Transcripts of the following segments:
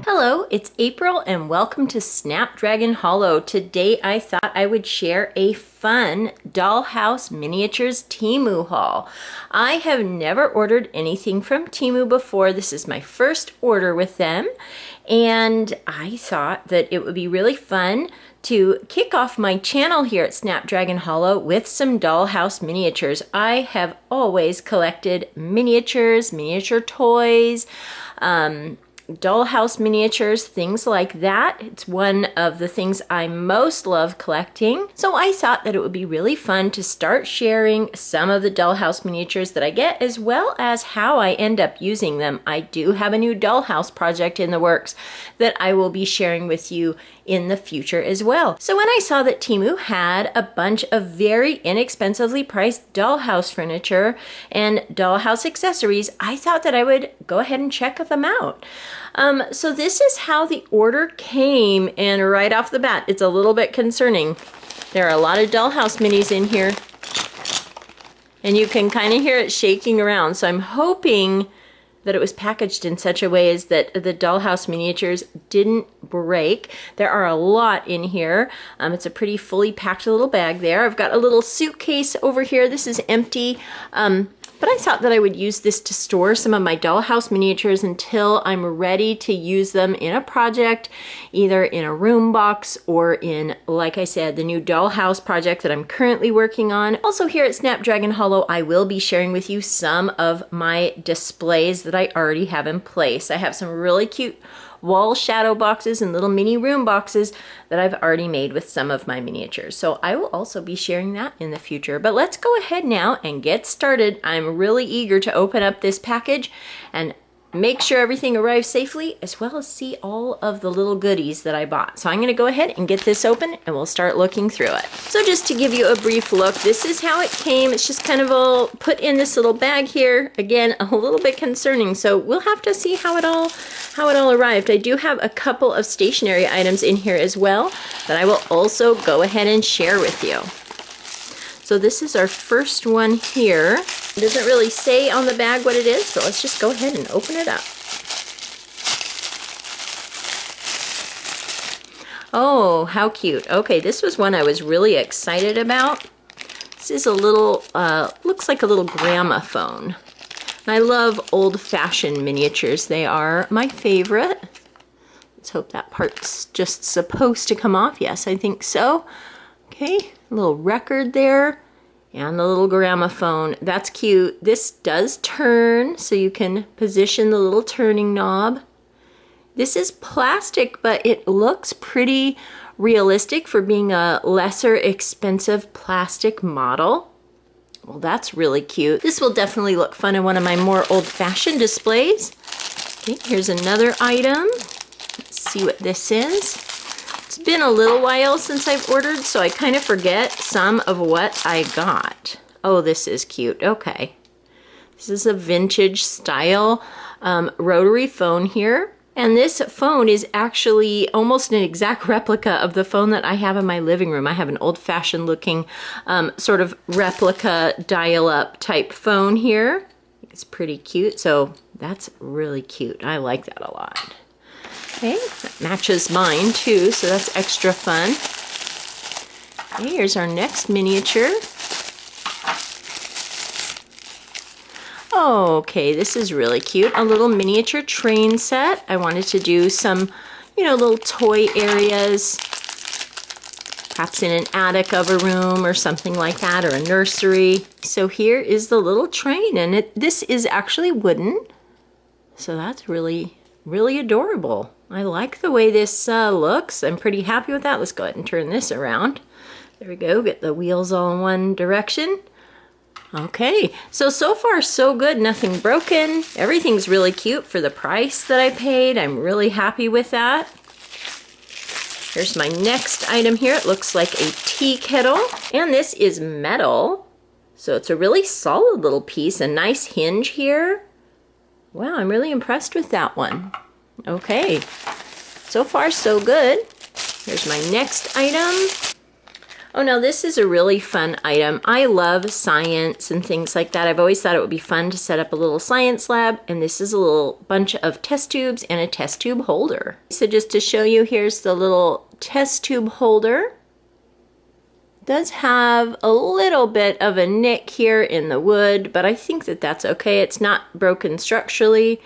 Hello, it's April and welcome to Snapdragon Hollow. Today I thought I would share a fun Dollhouse Miniatures Temu haul. I have never ordered anything from Temu before. This is my first order with them, and I thought that it would be really fun to kick off my channel here at Snapdragon Hollow with some Dollhouse miniatures. I have always collected miniatures, miniature toys, dollhouse miniatures, things like that. It's one of the things I most love collecting. So I thought that it would be really fun to start sharing some of the dollhouse miniatures that I get, as well as how I end up using them. I do have a new dollhouse project in the works that I will be sharing with you in the future as well. So when I saw that Temu had a bunch of very inexpensively priced dollhouse furniture and dollhouse accessories, I thought that I would go ahead and check them out. So this is how the order came, and right off the bat, it's a little bit concerning. There are a lot of dollhouse minis in here, and you can kind of hear it shaking around. So I'm hoping that it was packaged in such a way as that the dollhouse miniatures didn't break. There are a lot in here. It's a pretty fully packed little bag there. I've got a little suitcase over here. This is empty. But I thought that I would use this to store some of my dollhouse miniatures until I'm ready to use them in a project, either in a room box or in, like I said, the new dollhouse project that I'm currently working on. Also here at Snapdragon Hollow, I will be sharing with you some of my displays that I already have in place. I have some really cute wall shadow boxes and little mini room boxes that I've already made with some of my miniatures. So I will also be sharing that in the future. But let's go ahead now and get started. I'm really eager to open up this package and make sure everything arrives safely, as well as see all of the little goodies that I bought. So I'm gonna go ahead and get this open and we'll start looking through it. So just to give you a brief look, this is how it came. It's just kind of all put in this little bag here. Again, a little bit concerning. So we'll have to see how it all arrived. I do have a couple of stationery items in here as well that I will also go ahead and share with you. So this is our first one here. It doesn't really say on the bag what it is, so let's just go ahead and open it up. Oh, how cute. Okay, this was one I was really excited about. This is a little, looks like a little gramophone. And I love old-fashioned miniatures. They are my favorite. Let's hope that part's just supposed to come off. Yes, I think so. Okay, a little record there, and the little gramophone. That's cute. This does turn, so you can position the little turning knob. This is plastic, but it looks pretty realistic for being a lesser expensive plastic model. Well, that's really cute. This will definitely look fun in one of my more old-fashioned displays. Okay, here's another item. Let's see what this is. It's been a little while since I've ordered, so I kind of forget some of what I got. Oh, this is cute. Okay. This is a vintage style rotary phone here. And this phone is actually almost an exact replica of the phone that I have in my living room. I have an old-fashioned looking sort of replica dial-up type phone here. It's pretty cute, so that's really cute. I like that a lot. Okay, that matches mine too, so that's extra fun. Okay, here's our next miniature. Okay, this is really cute. A little miniature train set. I wanted to do some, little toy areas, perhaps in an attic of a room or something like that, or a nursery. So here is the little train, and this is actually wooden. So that's really, really adorable. I like the way this looks. I'm pretty happy with that. Let's go ahead and turn this around. There we go. Get the wheels all in one direction. Okay, so far so good. Nothing broken. Everything's really cute for the price that I paid. I'm really happy with that. Here's my next item here. It looks like a tea kettle, and this is metal. So it's a really solid little piece. A nice hinge here. Wow, I'm really impressed with that one. Okay, so far so good. Here's my next item. Oh, now this is a really fun item. I love science and things like that. I've always thought it would be fun to set up a little science lab, and this is a little bunch of test tubes and a test tube holder. So just to show you, here's the little test tube holder. It does have a little bit of a nick here in the wood, but I think that that's okay. It's not broken structurally.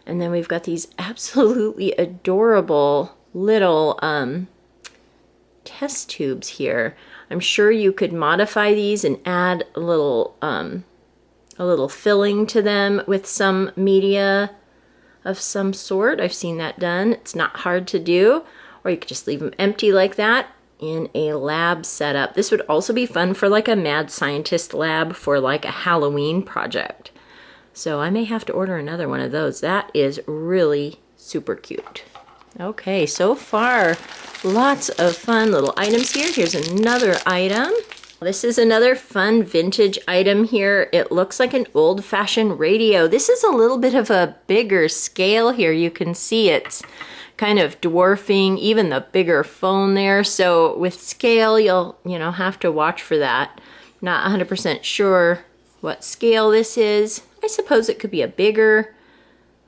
And then we've got these absolutely adorable little test tubes here. I'm sure you could modify these and add a little filling to them with some media of some sort. I've seen that done. It's not hard to do. Or you could just leave them empty like that in a lab setup. This would also be fun for like a mad scientist lab for like a Halloween project. So I may have to order another one of those. That is really super cute. Okay, so far, lots of fun little items here. Here's another item. This is another fun vintage item here. It looks like an old-fashioned radio. This is a little bit of a bigger scale here. You can see it's kind of dwarfing even the bigger phone there. So with scale, you'll have to watch for that. Not 100% sure what scale this is. I suppose it could be a bigger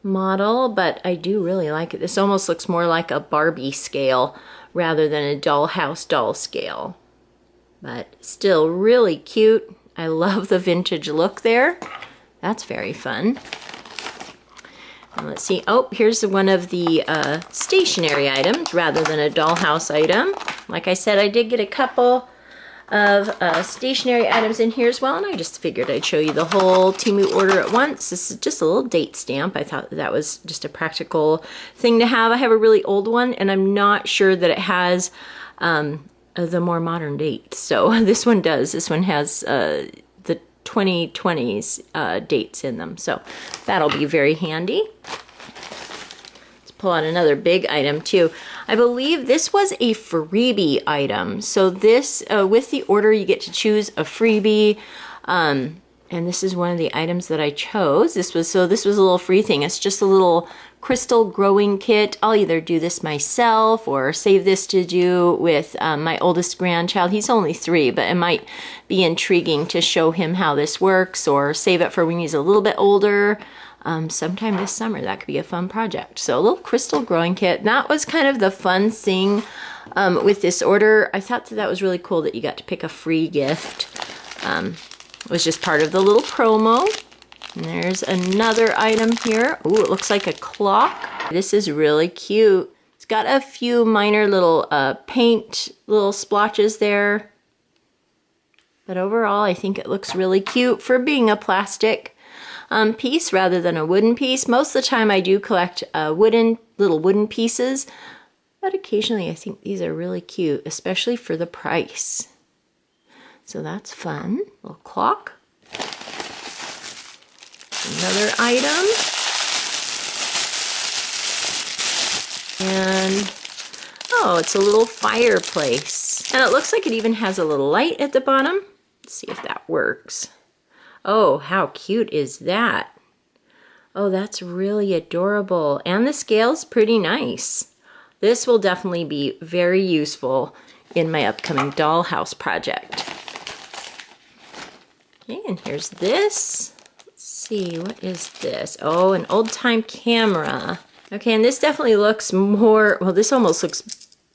model, but I do really like it. This almost looks more like a Barbie scale rather than a dollhouse doll scale, but still really cute. I love the vintage look there. That's very fun. And let's see. Oh, here's one of the stationary items rather than a dollhouse item. Like I said, I did get a couple of stationary items in here as well, and I just figured I'd show you the whole Temu order at once. This is just a little date stamp. I thought that was just a practical thing to have. I have a really old one, and I'm not sure that it has the more modern date. So this one does. This one has the 2020s dates in them, so that'll be very handy. Pull out another big item too. I believe this was a freebie item. So this, with the order, you get to choose a freebie. And this is one of the items that I chose. This was a little free thing. It's just a little crystal growing kit. I'll either do this myself or save this to do with my oldest grandchild. He's only 3, but it might be intriguing to show him how this works, or save it for when he's a little bit older. Sometime this summer. That could be a fun project. So a little crystal growing kit. That was kind of the fun thing with this order. I thought that was really cool that you got to pick a free gift. It was just part of the little promo. And there's another item here. Ooh, it looks like a clock. This is really cute. It's got a few minor little paint little splotches there. But overall, I think it looks really cute for being a plastic piece rather than a wooden piece. Most of the time I do collect little wooden pieces, but occasionally I think these are really cute, especially for the price. So that's fun. Little clock. Another item. And oh, it's a little fireplace. And it looks like it even has a little light at the bottom. Let's see if that works. Oh, how cute is that? Oh, that's really adorable. And the scale's pretty nice. This will definitely be very useful in my upcoming dollhouse project. Okay, and here's this. Let's see, what is this? Oh, an old-time camera. Okay, and this definitely looks more, well, this almost looks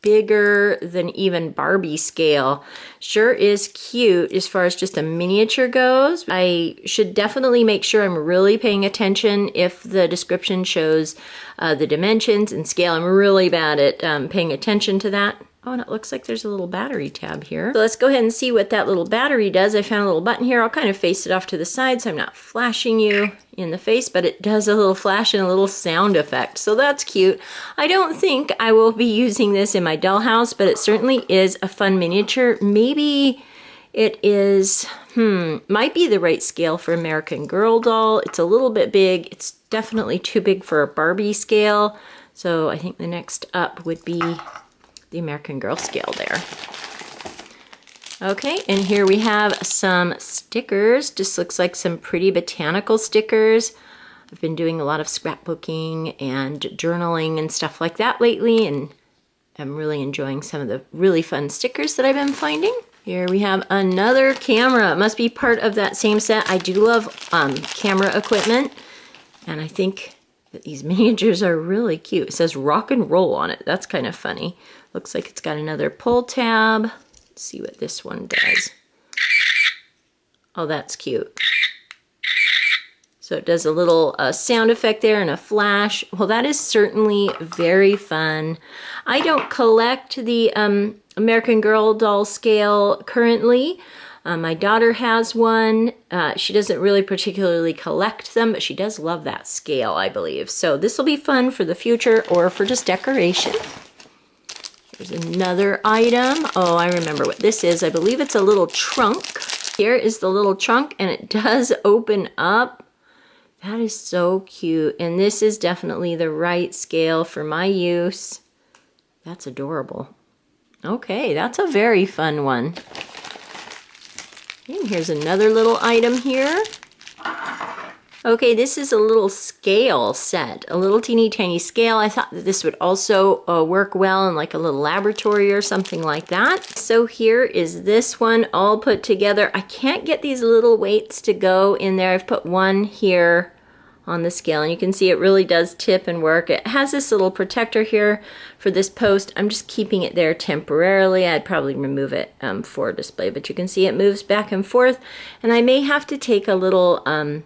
bigger than even Barbie scale. Sure is cute as far as just a miniature goes. I should definitely make sure I'm really paying attention if the description shows the dimensions and scale. I'm really bad at paying attention to that. Oh, and it looks like there's a little battery tab here. So let's go ahead and see what that little battery does. I found a little button here. I'll kind of face it off to the side so I'm not flashing you in the face, but it does a little flash and a little sound effect. So that's cute. I don't think I will be using this in my dollhouse, but it certainly is a fun miniature. Maybe it is, might be the right scale for American Girl doll. It's a little bit big. It's definitely too big for a Barbie scale. So I think the next up would be the American Girl scale there. Okay, and here we have some stickers. Just looks like some pretty botanical stickers. I've been doing a lot of scrapbooking and journaling and stuff like that lately, and I'm really enjoying some of the really fun stickers that I've been finding. Here we have another camera. It must be part of that same set. I do love camera equipment, and I think that these miniatures are really cute. It says rock and roll on it. That's kind of funny. Looks like it's got another pull tab. Let's see what this one does. Oh, that's cute. So it does a little sound effect there and a flash. Well, that is certainly very fun. I don't collect the American Girl doll scale currently. My daughter has one. She doesn't really particularly collect them, but she does love that scale, I believe. So this will be fun for the future or for just decoration. Here's another item. Oh, I remember what this is. I believe it's a little trunk. Here is the little trunk, and it does open up. That is so cute. And this is definitely the right scale for my use. That's adorable. Okay, that's a very fun one. And here's another little item here. Okay, this is a little scale set, a little teeny tiny scale. I thought that this would also work well in like a little laboratory or something like that. So here is this one all put together. I can't get these little weights to go in there. I've put one here on the scale, and you can see it really does tip and work. It has this little protector here for this post. I'm just keeping it there temporarily. I'd probably remove it for display, but you can see it moves back and forth, and I may have to take a little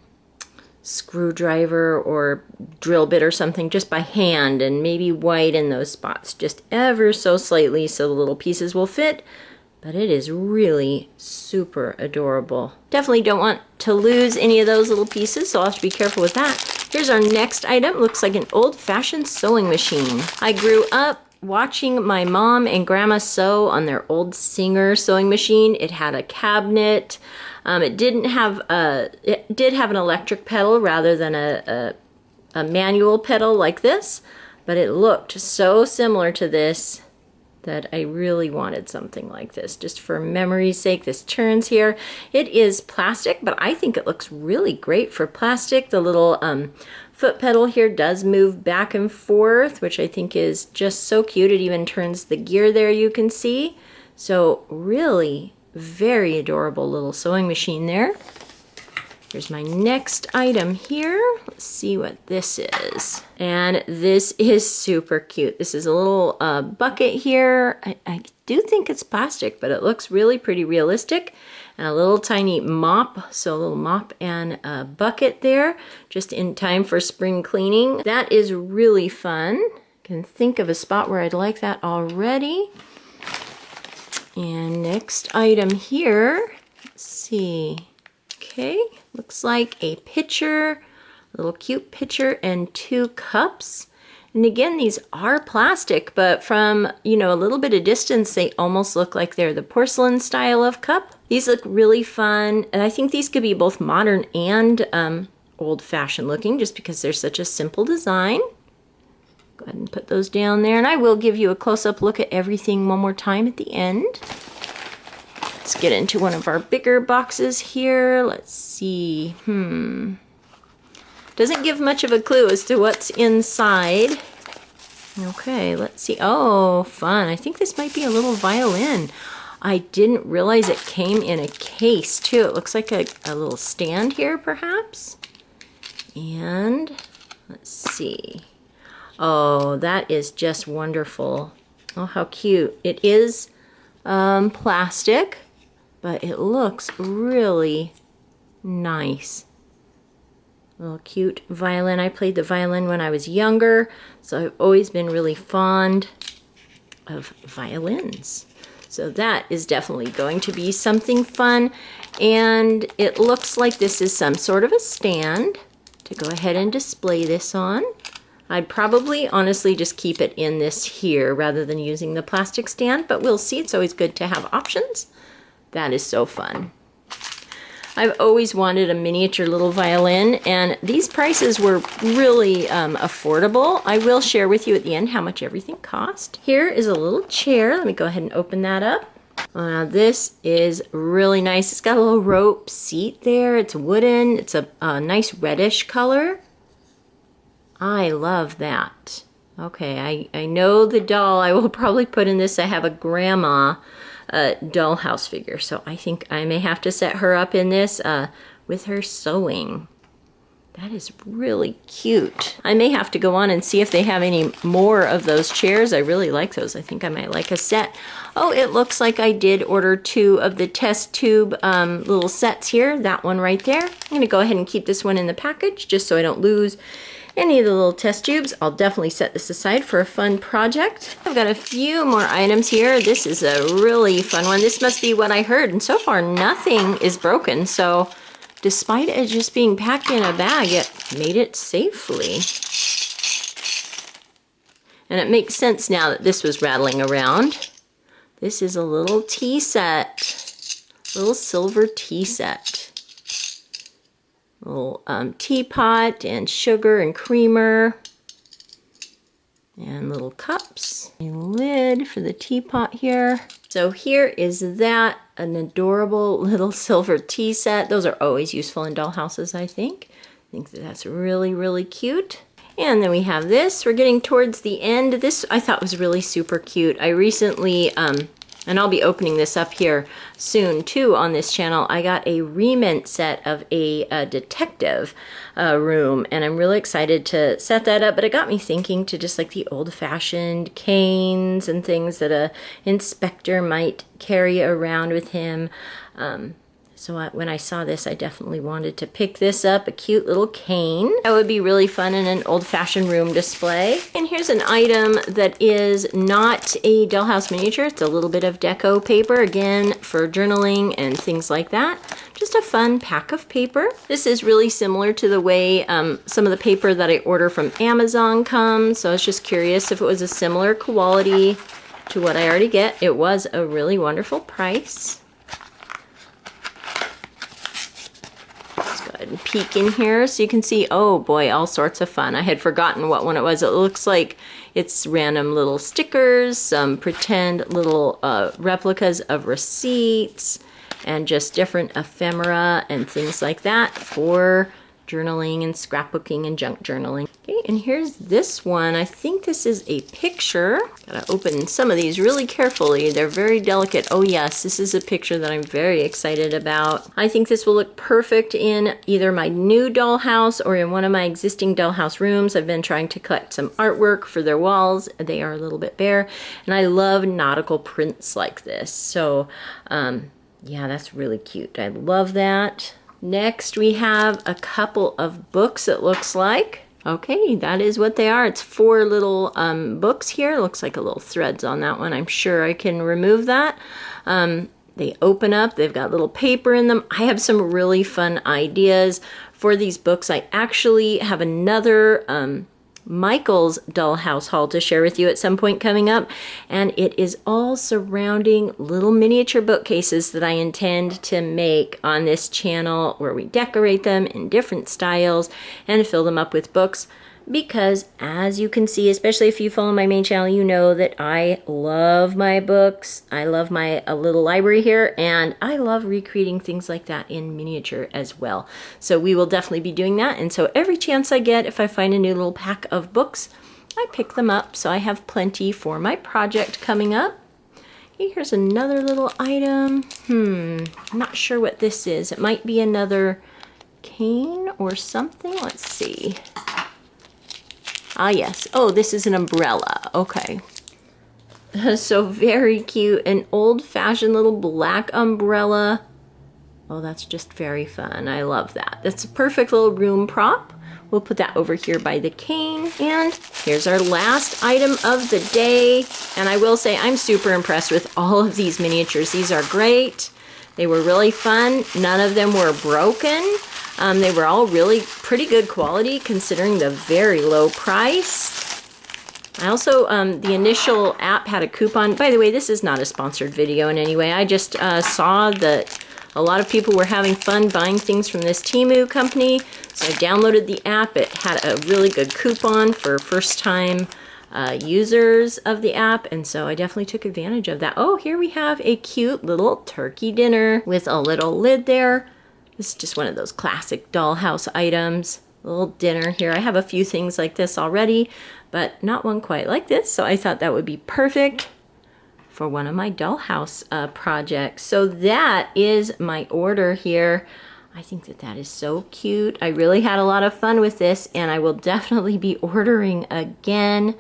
screwdriver or drill bit or something just by hand and maybe whiten those spots just ever so slightly so the little pieces will fit. But it is really super adorable. Definitely don't want to lose any of those little pieces, so I'll have to be careful with that. Here's our next item. Looks like an old-fashioned sewing machine. I grew up watching my mom and grandma sew on their old Singer sewing machine. It had a cabinet. It did have an electric pedal rather than a manual pedal like this, but it looked so similar to this that I really wanted something like this, just for memory's sake. This turns here. It is plastic, but I think it looks really great for plastic. The little foot pedal here does move back and forth, which I think is just so cute. It even turns the gear there, you can see. So really very adorable little sewing machine there. Here's my next item here. Let's see what this is. And this is super cute. This is a little bucket here. I do think it's plastic, but it looks really pretty realistic. And a little tiny mop, so a little mop and a bucket there, just in time for spring cleaning. That is really fun. Can think of a spot where I'd like that already. And next item here, let's see. Okay, looks like a pitcher, a little cute pitcher and 2 cups. And again, these are plastic, but from, you know, a little bit of distance, they almost look like they're the porcelain style of cup. These look really fun, and I think these could be both modern and old-fashioned looking, just because they're such a simple design. Go ahead and put those down there, and I will give you a close-up look at everything one more time at the end. Let's get into one of our bigger boxes here. Let's see. Doesn't give much of a clue as to what's inside. Okay, let's see. Oh, fun. I think this might be a little violin. I didn't realize it came in a case, too. It looks like a little stand here, perhaps. And let's see. Oh, that is just wonderful. Oh, how cute. It is plastic, but it looks really nice. Little cute violin. I played the violin when I was younger, so I've always been really fond of violins. So that is definitely going to be something fun. And it looks like this is some sort of a stand to go ahead and display this on. I'd probably honestly just keep it in this here rather than using the plastic stand, but we'll see. It's always good to have options. That is so fun. I've always wanted a miniature little violin, and these prices were really affordable. I will share with you at the end how much everything cost. Here is a little chair. Let me go ahead and open that up. This is really nice. It's got a little rope seat there. It's wooden. It's a nice reddish color. I love that. Okay, I know the doll I will probably put in this. I have a grandma dollhouse figure. So I think I may have to set her up in this with her sewing. That is really cute. I may have to go on and see if they have any more of those chairs. I really like those. I think I might like a set. Oh, it looks like I did order 2 of the test tube little sets here. That one right there. I'm gonna go ahead and keep this one in the package just so I don't lose any of the little test tubes. I'll definitely set this aside for a fun project. I've got a few more items here. This is a really fun one. This must be what I heard, and so far nothing is broken. So despite it just being packed in a bag, it made it safely. And it makes sense now that this was rattling around. This is a little tea set, little silver tea set. Little teapot and sugar and creamer. And little cups. A lid for the teapot here. So here is that, an adorable little silver tea set. Those are always useful in dollhouses, I think. I think that's really, really cute. And then we have this. We're getting towards the end. This I thought was really super cute. I recently, and I'll be opening this up here soon too on this channel, I got a remint set of a detective room, and I'm really excited to set that up. But it got me thinking to just like the old-fashioned canes and things that a inspector might carry around with him. So when I saw this, I definitely wanted to pick this up, a cute little cane. That would be really fun in an old-fashioned room display. And here's an item that is not a dollhouse miniature. It's a little bit of deco paper, again, for journaling and things like that. Just a fun pack of paper. This is really similar to the way some of the paper that I order from Amazon comes. So I was just curious if it was a similar quality to what I already get. It was a really wonderful price. And peek in here so you can see, oh boy, all sorts of fun. I had forgotten what one it was. It looks like it's random little stickers, some pretend little replicas of receipts, and just different ephemera and things like that for journaling and scrapbooking and junk journaling. Okay, and here's this one. I think this is a picture. Gotta open some of these really carefully. They're very delicate. Oh yes, this is a picture that I'm very excited about. I think this will look perfect in either my new dollhouse or in one of my existing dollhouse rooms. I've been trying to collect some artwork for their walls. They are a little bit bare, and I love nautical prints like this. So yeah, that's really cute. I love that. Next, we have a couple of books, it looks like. Okay, that is what they are. It's 4 little books here. It looks like a little threads on that one. I'm sure I can remove that. They open up. They've got little paper in them. I have some really fun ideas for these books. I actually have another Michael's Dollhouse haul to share with you at some point coming up, and it is all surrounding little miniature bookcases that I intend to make on this channel, where we decorate them in different styles and fill them up with books. Because as you can see, especially if you follow my main channel, you know that I love my books. I love my little library here, and I love recreating things like that in miniature as well. So we will definitely be doing that. And so every chance I get, if I find a new little pack of books, I pick them up. So I have plenty for my project coming up. Okay, here's another little item. I'm not sure what this is. It might be another cane or something. Let's see. Ah, yes. Oh, this is an umbrella. Okay. So very cute. An old-fashioned little black umbrella. Oh, that's just very fun. I love that. That's a perfect little room prop. We'll put that over here by the cane. And here's our last item of the day. And I will say I'm super impressed with all of these miniatures. These are great. They were really fun. None of them were broken. They were all really pretty good quality considering the very low price. I also, the initial app had a coupon. By the way, this is not a sponsored video in any way. I just saw that a lot of people were having fun buying things from this Temu company. So I downloaded the app. It had a really good coupon for first-time users of the app, and so I definitely took advantage of that. Oh, here we have a cute little turkey dinner with a little lid there. This is just one of those classic dollhouse items. A little dinner here. I have a few things like this already, but not one quite like this, so I thought that would be perfect for one of my dollhouse projects. So that is my order here. I think that that is so cute. I really had a lot of fun with this, and I will definitely be ordering again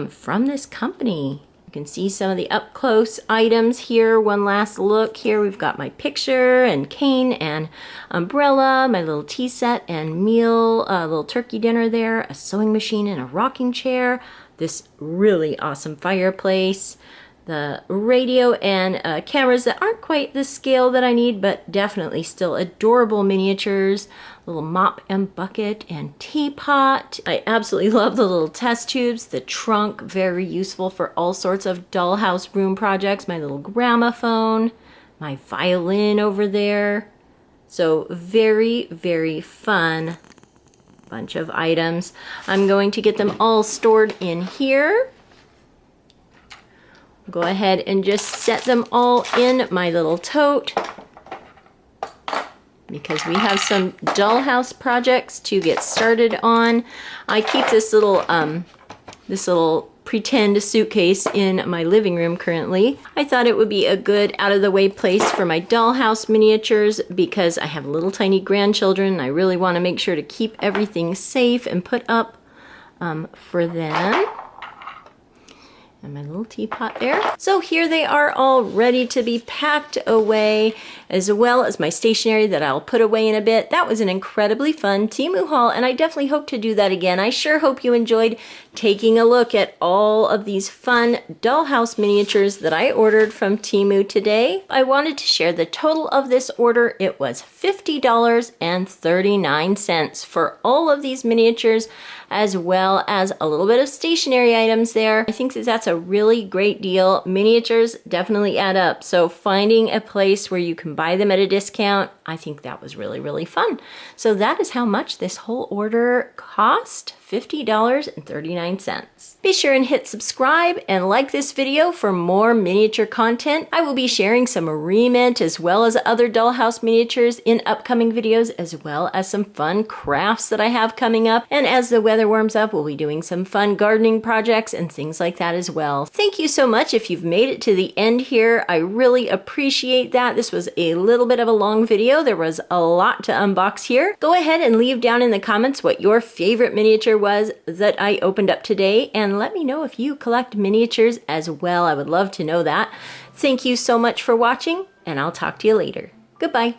from this company. You can see some of the up close items here. One last look here. We've got my picture and cane and umbrella, my little tea set and meal, a little turkey dinner there, a sewing machine and a rocking chair, this really awesome fireplace, the radio and cameras that aren't quite the scale that I need, but definitely still adorable miniatures, little mop and bucket and teapot. I absolutely love the little test tubes, the trunk, very useful for all sorts of dollhouse room projects, my little gramophone, my violin over there. So very, very fun bunch of items. I'm going to get them all stored in here. Go ahead and just set them all in my little tote because we have some dollhouse projects to get started on. I keep this little pretend suitcase in my living room currently. I thought it would be a good out-of-the-way place for my dollhouse miniatures because I have little tiny grandchildren and I really want to make sure to keep everything safe and put up for them. And my little teapot there. So here they are all ready to be packed away, as well as my stationery that I'll put away in a bit. That was an incredibly fun Temu haul, and I definitely hope to do that again. I sure hope you enjoyed taking a look at all of these fun dollhouse miniatures that I ordered from Temu today. I wanted to share the total of this order. It was $50.39 for all of these miniatures, as well as a little bit of stationery items there. I think that that's a really great deal. Miniatures definitely add up, so finding a place where you can buy them at a discount, I think that was really, really fun. So that is how much this whole order cost, $50.39. Be sure and hit subscribe and like this video for more miniature content. I will be sharing some remint as well as other dollhouse miniatures in upcoming videos, as well as some fun crafts that I have coming up. And as the weather warms up, we'll be doing some fun gardening projects and things like that as well. Thank you so much if you've made it to the end here. I really appreciate that. This was a little bit of a long video. There was a lot to unbox here. Go ahead and leave down in the comments what your favorite miniature was that I opened up today, and let me know if you collect miniatures as well. I would love to know that. Thank you so much for watching, and I'll talk to you later. Goodbye.